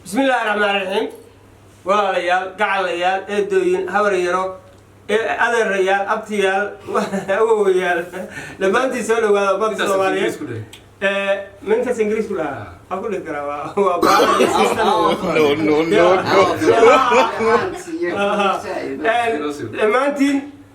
بسم الله الرحمن الرحيم والريال قاع الريال إدوين هوريرو هذا الريال أبتيال هو ريال لما أنت سولوا هذا بس سوالي من تاس إنجليز كلها أقول لك هو لما أنت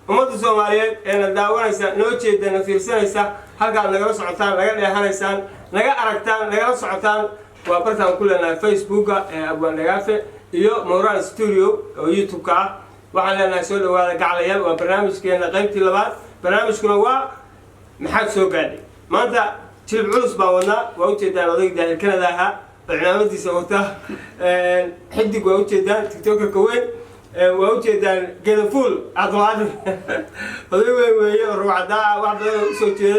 ummadda Soomaaliyeed ee daawanaysa noo jeedana fiirsanaysa halka laga socotaan laga dheehanaysan laga aragtaan laga socotaan waa bartaan ku leenahay Facebook ee Abwaan Dhagaafe iyo Moral Studio oo YouTube ka ah waxaan leenahay soo dhawaada gacalayaal waa barnaamijkeena qaybtii labaad barnaamijkuna waa maxaad soo gaadhay maanta jilib culus baa wadnaa waa u jeedaan odayga daahir Kanada ahaa barnaamijkiisa wata xidig waa u jeedaan TikToker ka weyn وأوجدان جذفول أطوال هذول ويا الرعداء واحد سوتشي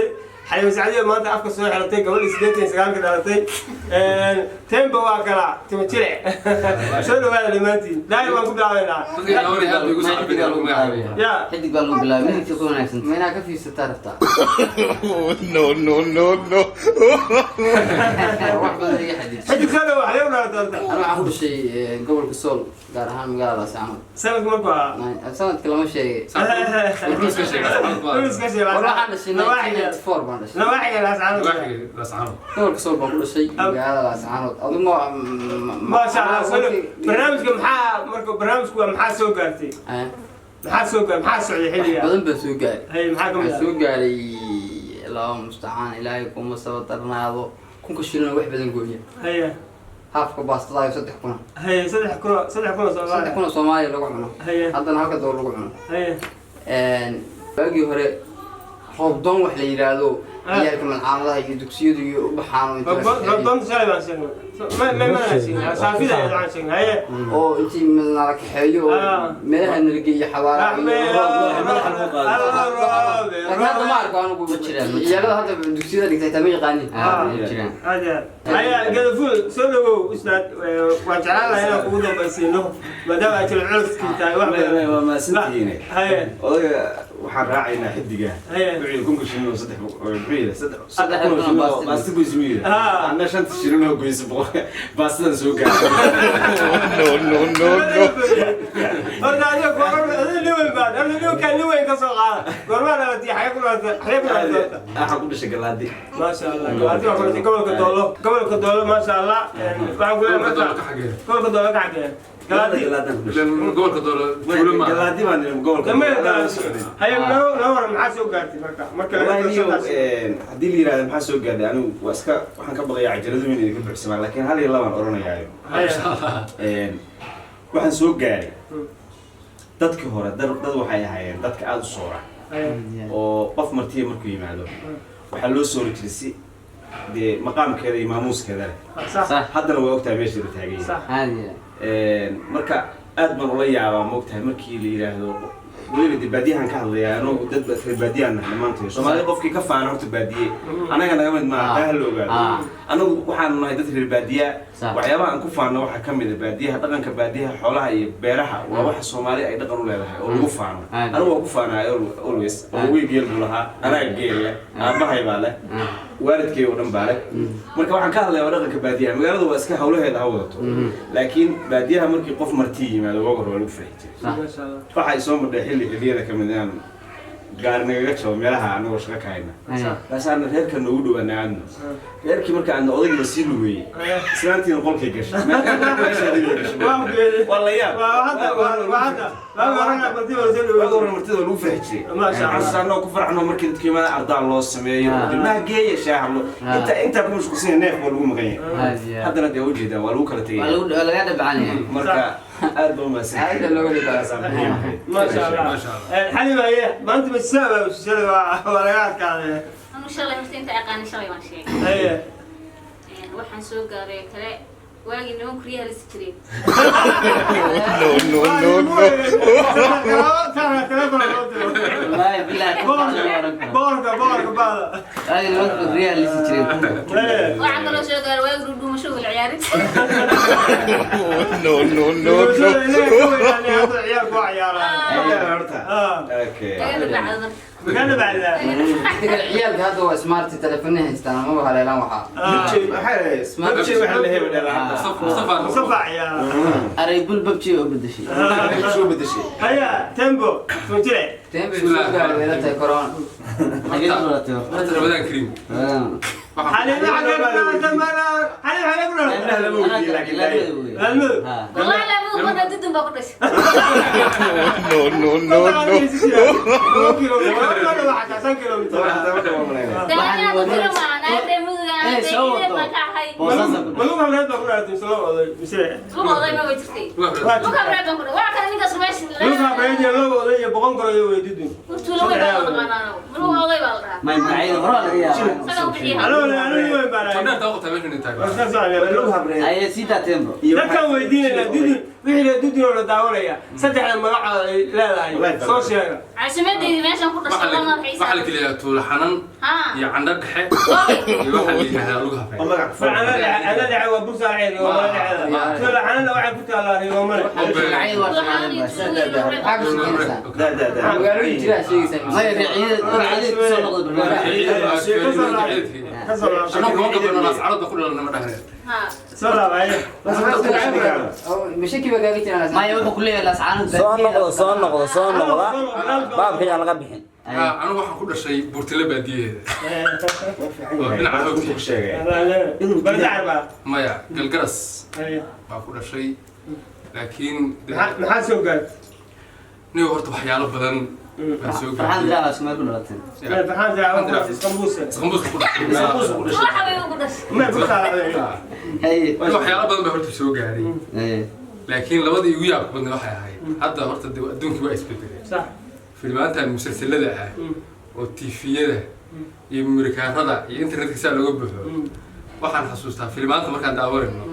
حي مساعدة ما أنت أفكر صحيح على تيجي قبل سنتين سكان كده على تيجي تيم بواكلا تمشي شنو هذا اللي ما تي دايما أقول علينا يا حد قالوا بلا مين تكون أحسن مين أكفي ستارة تا no واحد بدري حديد حد خلوا عليه ولا تلتا أنا أقول شيء قبل كسول قال هان قال سامر سنة مربع سنة كلام شيء كلش كشي والله أنا شيء نواحي فور نواحي لاسعانو قبل كسول بقول شيء قال سامر أظن ما شاء الله سلو برنامجكم برنامجكم محا سو قارتي محا سو قار محا سعودي حليا بدن بسوق قال هي محا كم بسوق قال اللهم مستعان إلهكم وسوترنا هذا كون كشيلنا واحد بدن قولي هي هافك باست الله يصدق كنا هي صدق كنا صدق كنا صومالي لقوا منه هي هذا هكذا دور لقوا منه هي باقي هره رمضان وحلا يرادو يارك من عامله يدكسيد وبحانو رمضان سالي بانسين ما ناسين صافي ده عانسين هي او انتي من نارك حيو ملها نلقي حواري هذا ما أعرف أنا أقول بتشرين يلا هذا دكسيد اللي تهتمي قاني هذا هيا قدفول سلو أستاذ وجعلنا هنا قودا بيسينه ما دام أجل العرس كنتاي واحد ما سنتيني هيا waxaan raacaynaa xidiga wixii kun ku shilin saddex kun baasta goysmiida ana shanta shilin oo goys baastadan soo gaaray no horta adiga goorma adiga liway baan adiga liway kan liway ka soo qaada goorma la tiixay ku laata waxa ku dhashay galaadi ma sha Allah galaadi waa ku gobolka doolo ma sha Allah waxaan ku leeyahay gobolka doolo ka xagee galaadi gobolka doolo galaadi baan gobolka هيا نور maxaa soo gaartay marka haddii la yiraahdo maxaa soo gaartay anigu waa iska waxaan ka baqayaa cajaladu inay ka buuxsamaan laakiin hal iyo laba aan oranayaayo waxaan soo gaaray dadka hore dad waxay ahaayeen dadka aad u soora oo qof martiye markuu yimaado waxa loo soo jiray si de maqaamkeeda iyo maamuuskeeda haddana waa ogtahay meesha la taagay marka aad baan ula yaabaa moogtahay markii la yiraahdo ولكن بديهان كهذا أنا ودد بديهان نمانته سومالي قفكي كفانا هرت بديه أنا كنا قبل ما أهله قال أنا وحنا نهيدت في البديه وعيابا أن كفانا وح كمل البديه طبعا كبديه حولها يبرها وواحد سومالي أيضا قالوا له وقفانا أنا وقفانا always ويجيل بلها أنا جيل أبغى يباله وارد كي ودم بالك مركب waxaan ka hadlayaa dhaqanka baadiyaha magaalada waa iska hawlaheeda hawdato laakiin baadiyaha markii qof martii yimaado waa hor lagu fahmay waxay soo mudday xilliyada kamid ah gaar naga joogo meelaha anagu shaqo ka hayna baasan reerka noogu dhawaanaadno reerkii marka aan odayga sii lugeeyay islaantii qolkay gashay wallahi waa martida lagu fahmay ma sha Allah anoo ku farxno markii dadkii ma ardaa loo sameeyo dibnaha geeya shaaxlo inta ku mashquulsan neef waa lagu maqan yahay haddana de wajida waa lagu kala tagay waa laga dabcanayaa marka aad buu maasay aad loo leeyahay ما شاء الله الحليمة هي ما أنت بتسابق وشلي ولا كان أنا شغلة مستين تأقاني شغلة ما شيء هي وحن سوق قاري كلا واجي نوم كريها للسكرين no والله والله بالله بورك بعض هاي الوقت الريال اللي تشتري waxaan kaloo soo gaaray waagi dhuumasho wal ciyaarid No, no, no, no. كان بعد العيال هذا هو سمارت تليفون هيستان ما بها لا وحا سمارت واحد اللي هي بدل صفع يا اريبل ببجي وبد شيء شو بدي شيء هيا تيمبو فهمتني تيمبو شو قال ولا تاع كورونا حاجه ولا تاع رمضان كريم حاليا والله لا مو كنا ضد بقدش No, no, no, no. ما معي وراء انا توقف تمام انت هي سيدا تيمبو dadkan weydiinayna dudun wixii la dudun oo la daawanaya saddexda magaca ay leedahay soo sheega عشمتي ماشي نقول رسالة waxa la kaliya tuula xanan iyo candha dhexe iyo waxa la yiraahdaa lugaha fay أنا دعوة وبرصة عيني وما دعوة تقول أنا waxay ku taalaa riyoomane معي ورا قالوا لي جرا شيء ما يبي عيد انا كمان قبل الناس عرض كلنا ما دهنا سلام عليك مش كيف قالت انا ما يبغى كل الاسعار soo noqdo baabkii laga bixin انا waxaan ku dhashay Burtile baadiyeeda dhinaca hawti sheegay bardaarba maya galgaras baa ku dhashay laakiin maxaa soo gaar nin horta waxyaalo badan baan soo فرحان gaaray لا اسمع كل وقت farxaan daawo isqambuus isqambuuska ku dhashay والله حبيبي قدش ma ku taalaa هي waxyaalo badan baa horta soo gaaray laakiin labadii ugu yaab badan waxay ahayd hadda horta adduunku waa isbedelay صح filmaantan musalsalada ah oo TV-yada iyo Amerikaanada iyo internetka saa looga buuxo waxaan xasuustaa filmaanta markaan daawanayno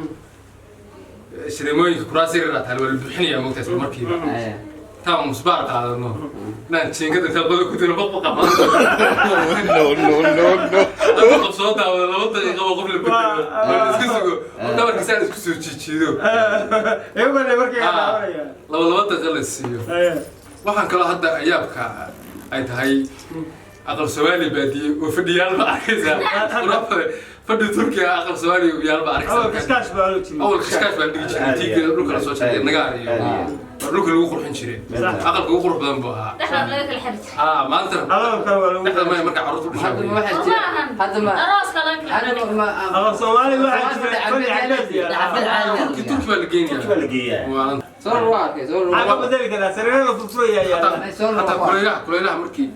shirmooyinka kuraasiga raataal wala bixinaya moogtaas markiiba taa musbaar qaadano naan jeengada inta badan ku tiro baqo qaban No, no, no, no. adoo qabsoo daawada laba daqiiqo qof la bedelo isku sugo dabarka saa isku soo jiijiido eegana markay daawanaya laba daqiiqo la siiyo waxaan kaloo hadda ayaabka ay tahay aqal Soomaali baadiye oo fadhiyaal ma arkaysa fadhi Turkiga aqal Soomaali yaal ma arkaysa kaskash baa loo jiray awal kaskash baa dhigi jiray tiiga dhulka la soo jeeday nagaar iyo dhulka lagu qurxin jiray aqalka ugu qurux badan buu ahaa دخل لك الحبس maanta aqalka waa lagu dhexda ma marka carruurtu dhashay هذا ما راس كلام هذا ما aqal Soomaali waxa jiray fadhi cadaad Turki baa la geenayaa waa صور واقع صور aqal واقع bedeli kara sareero fufuraya hatta kulaylaha markii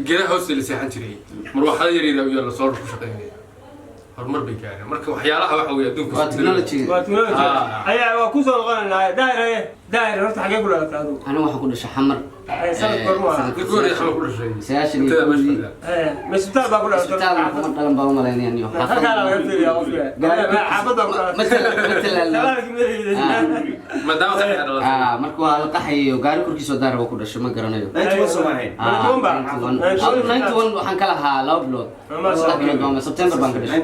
geedaha hoosta la seexan jiray marwaxada yar yar iyo la soo ku shaqeynaya horumar bay gaareen marka waxyaalaha waxa weeye adduunka تكنولوجي waa tuulo ayaa waa ku soo noqonayna daayir horta xagee ku dhalatay adigu انا واحد كل شيء حمر ay sanad kormo ah goor xamal ku dhashay سياشن inta meesha يقول masbitaal baa ku dhalatay اسبتال محمد دلم بابا مالين يعني halkaa laga fiiriyaa qofka xaafadda ku dhalatay maadaama tahay dhalada markuu hal qaxay oo gaari korkiisa daar ku dhashay ma garanayo waxaan kala ahaa laba bilood ama September baan ka dhashay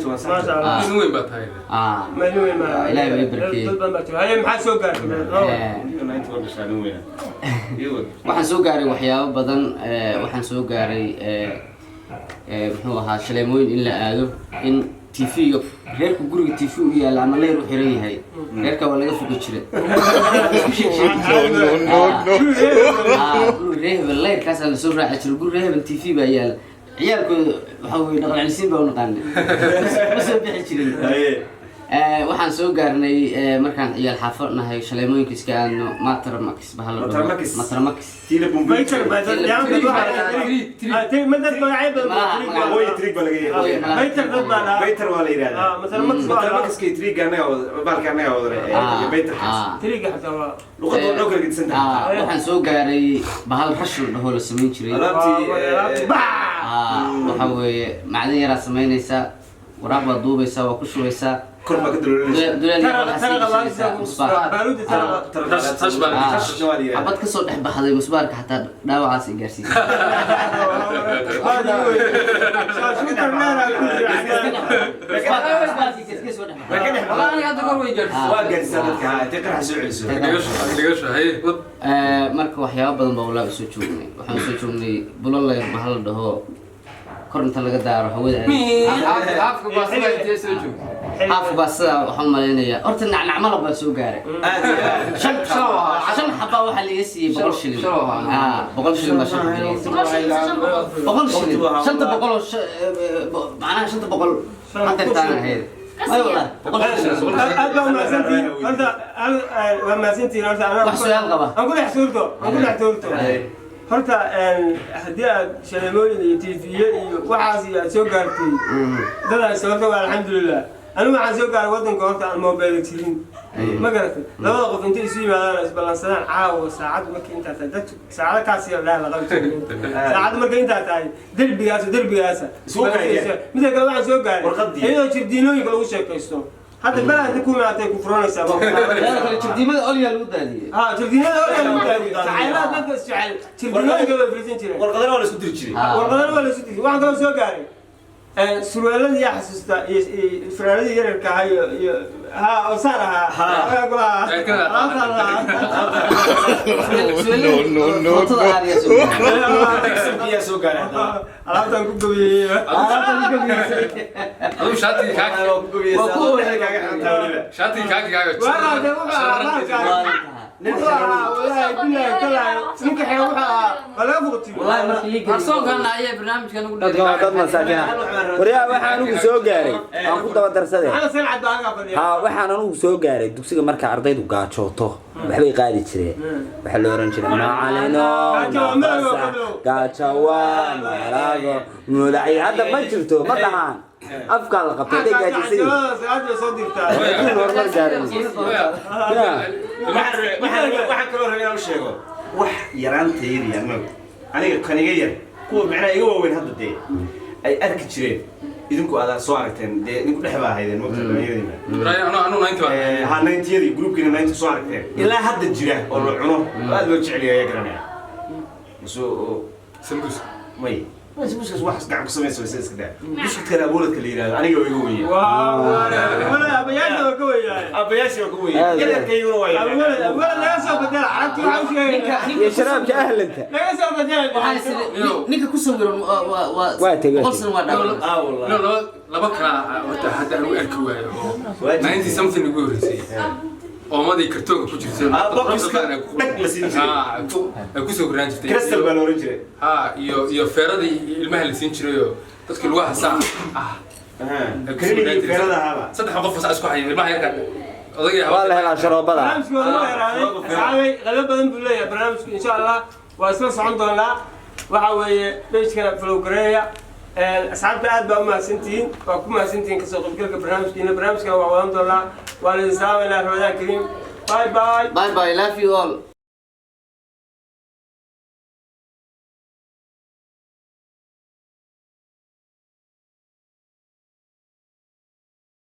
in weyn baa tahay ilaahay way barkeeyay maxaa soo gaartay waxaan soo gaaray waxyaabo badan waxaan soo gaaray muxuu ahaa shaleemooyin in la aado in TV reerku guriga TV u yaala ama leer u xiran yahay reerka waa laga fogo jiray guri reehbel leerkaas la soo raaci jiray guri reehbel TV baa yaala ciyaalkooda waxa weeye dhaqan cilisiin baa u naqaanay ma soo bixi jirin waxaan soo gaarnay markaan ciyaal xaafad nahay shaleemooyinka iska aadno Matramax bahal Matramax waxaan soo gaaray bahal rashul dhaho la sameyn jiray waxa weeye macdan yaraa sameynaysa waraaq baad duubaysaa waa ku shubaysaa كربا كدلولين دولالي عبد كسر دحب هذا مسبارك حتى داو عاسي جالسين marka waxyaabo badan baa walaa soo joognay waxaan soo joognay bulal ma hal dhaho koronta laga daaro hawada afka baasada intee soo joogtay afka baasada waxaan maleynaya horta nacnacmala baa soo gaaray shan xabba waxa laga siiyay 100 shilin 100 shilin baa shan shanta boqol macnaha shanta boqol hadda taan ahayd ay wallah أبغى ما سنتي أنت ما سنتي أنت أنا أقول حسورته horta haddii aad shaleemooyin iyo tiifiye iyo waxaas iyo aad soo gaartay dadaas horta waa alxamdulilah anigu waxaan soo gaaray waddanka horta aan moobeyla jirin ma garatay labada qof intay isu yimaadaan isballansadaan caawa saacad markii intaa tahay dadku saacada kaas iyo dhaa la qabi jiray saacad markii intaa tahay derbigaasa midda kale waxaan soo gaaray iyadoo jirdiinooyinka lagu sheekaysto هذا البلد يكون معطيك كفروني سبب. لا ترديمة أولياء الودادية. ترديمة أولياء الودادية. تعالى نبدأ السؤال. ترديمة قبل فريزين ترى. والقدر ولا سكتر تشري. والقدر ولا سكتر. واحد قام سوى قاري. سروالة دي أحسست الفرالة دي يركع هاي ها وصارها. وريا waxaan ugu soo gaaray aan ku daba darsaday waxaan ugu soo gaaray dugsiga marka ardaydu gaajooto waxbay qaadi jireen waxa la oran jiray macalino gaajawaan malaago mudacay hadda ma jirto ma dhahaan afka la qabtay gaajisay waxaan kaloo rabaa inaan sheego wax yaraanteedii aniga kaniga yar kuwa macnaha iga waaweyn hadda dee ay arki jireen idinku aad soo aragteen dee idinku dhex baa ahaydeen ha 90yadii groupkiina 90 soo aragteen ilaa hadda jira oo la cuno aad loo jecel yahay garanaya sambus may سموش واحد قاعد قسمين سوي سيس كذا مش كذا أبولك اللي يراد أنا قوي قوي ولا أبياشة وقوي أبياشة وقوي كذا كيلو ويا ولا لا يسوي بدل عرفت يا شباب جاهل أنت لا يسوي بدل نيك كوسمير قصر ما دام والله لا بكرة حتى أنا أركوه 90 something يقول وماذا كرتون كوجرتين كوسو برانجتين كريستال بالوريجري يو فيرادي المهل سينشريو dadka lagu hasaa كريمي فيرada haba saddex qof fasaas ku hayay ilmaha yarka odagay waa la helaa sharoobada qalab badan buu leeyahay barnaamijku insha Allah waa isla socon doonaa waxa weeye page-kana flow gareeya asxaabta aad baa u mahadsantihiin waa ku mahadsantihiin ka soo qaybgalka barnaamijkana waa wadan doonaa waa la islaamaynaa Ramadaan Kariim bye bye love you all